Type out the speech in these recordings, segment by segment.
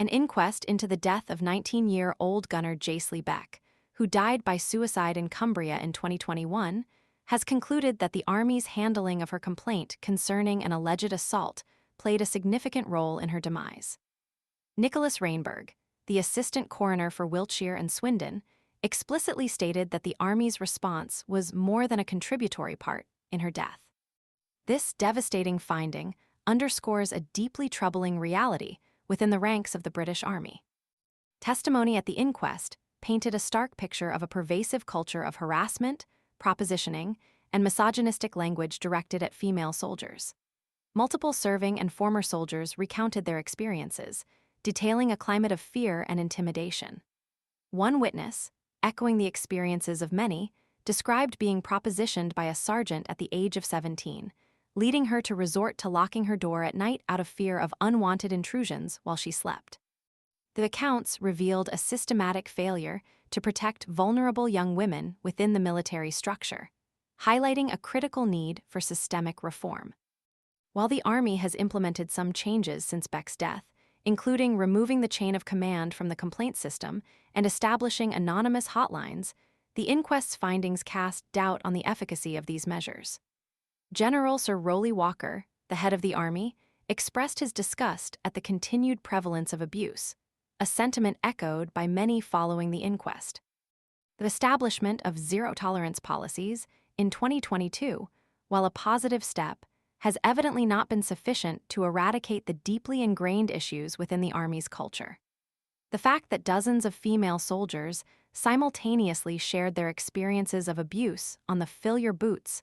An inquest into the death of 19-year-old gunner Jaysley Beck, who died by suicide in Cumbria in 2021, has concluded that the Army's handling of her complaint concerning an alleged assault played a significant role in her demise. Nicholas Rainberg, the assistant coroner for Wiltshire and Swindon, explicitly stated that the Army's response was more than a contributory part in her death. This devastating finding underscores a deeply troubling reality within the ranks of the British Army. Testimony at the inquest painted a stark picture of a pervasive culture of harassment, propositioning, and misogynistic language directed at female soldiers. Multiple serving and former soldiers recounted their experiences, detailing a climate of fear and intimidation. One witness, echoing the experiences of many, described being propositioned by a sergeant at the age of 17, leading her to resort to locking her door at night out of fear of unwanted intrusions while she slept. The accounts revealed a systematic failure to protect vulnerable young women within the military structure, highlighting a critical need for systemic reform. While the Army has implemented some changes since Beck's death, including removing the chain of command from the complaint system and establishing anonymous hotlines, the inquest's findings cast doubt on the efficacy of these measures. General Sir Rowley Walker, the head of the Army, expressed his disgust at the continued prevalence of abuse, a sentiment echoed by many following the inquest. The establishment of zero-tolerance policies in 2022, while a positive step, has evidently not been sufficient to eradicate the deeply ingrained issues within the Army's culture. The fact that dozens of female soldiers simultaneously shared their experiences of abuse on the Fill Your Boots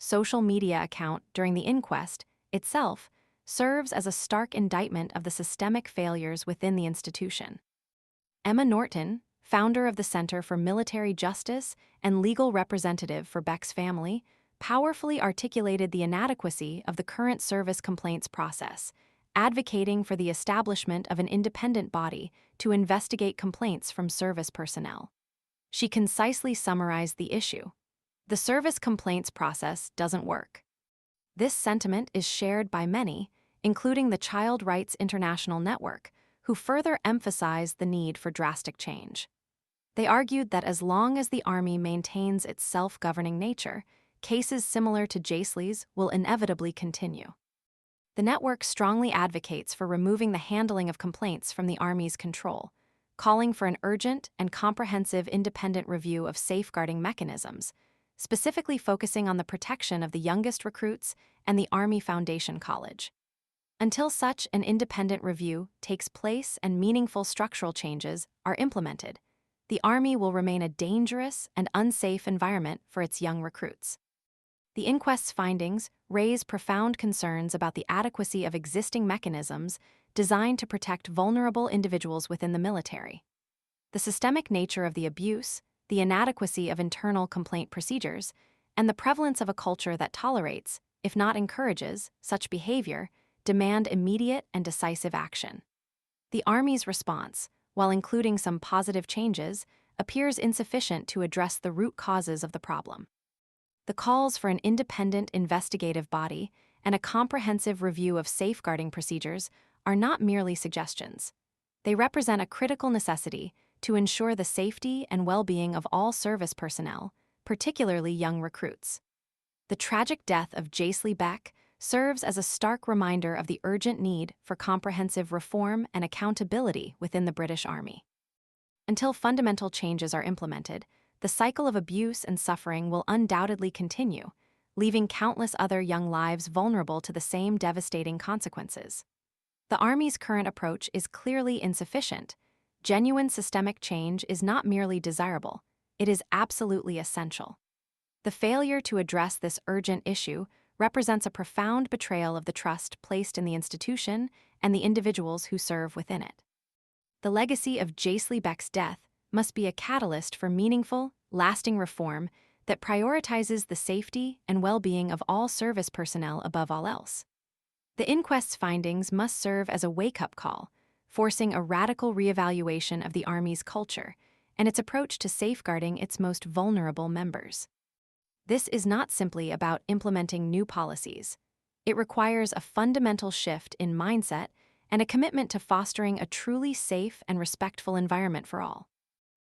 social media account during the inquest itself serves as a stark indictment of the systemic failures within the institution. Emma Norton, founder of the Center for Military Justice and legal representative for Beck's family, powerfully articulated the inadequacy of the current service complaints process, advocating for the establishment of an independent body to investigate complaints from service personnel. She concisely summarized the issue. The service complaints process doesn't work. This sentiment is shared by many, including the Child Rights International Network, who further emphasized the need for drastic change. They argued that as long as the Army maintains its self-governing nature, cases similar to Jaysley's will inevitably continue. The network strongly advocates for removing the handling of complaints from the Army's control, calling for an urgent and comprehensive independent review of safeguarding mechanisms, specifically focusing on the protection of the youngest recruits and the Army Foundation College. Until such an independent review takes place and meaningful structural changes are implemented, the Army will remain a dangerous and unsafe environment for its young recruits. The inquest's findings raise profound concerns about the adequacy of existing mechanisms designed to protect vulnerable individuals within the military. The systemic nature of the abuse, the inadequacy of internal complaint procedures, and the prevalence of a culture that tolerates, if not encourages, such behavior, demand immediate and decisive action. The Army's response, while including some positive changes, appears insufficient to address the root causes of the problem. The calls for an independent investigative body and a comprehensive review of safeguarding procedures are not merely suggestions. They represent a critical necessity to ensure the safety and well-being of all service personnel, particularly young recruits. The tragic death of Jaysley Beck serves as a stark reminder of the urgent need for comprehensive reform and accountability within the British Army. Until fundamental changes are implemented, the cycle of abuse and suffering will undoubtedly continue, leaving countless other young lives vulnerable to the same devastating consequences. The Army's current approach is clearly insufficient. Genuine systemic change is not merely desirable, it is absolutely essential. The failure to address this urgent issue represents a profound betrayal of the trust placed in the institution and the individuals who serve within it. The legacy of Jaysley Beck's death must be a catalyst for meaningful, lasting reform that prioritizes the safety and well-being of all service personnel above all else. The inquest's findings must serve as a wake-up call, forcing a radical reevaluation of the Army's culture and its approach to safeguarding its most vulnerable members. This is not simply about implementing new policies. It requires a fundamental shift in mindset and a commitment to fostering a truly safe and respectful environment for all.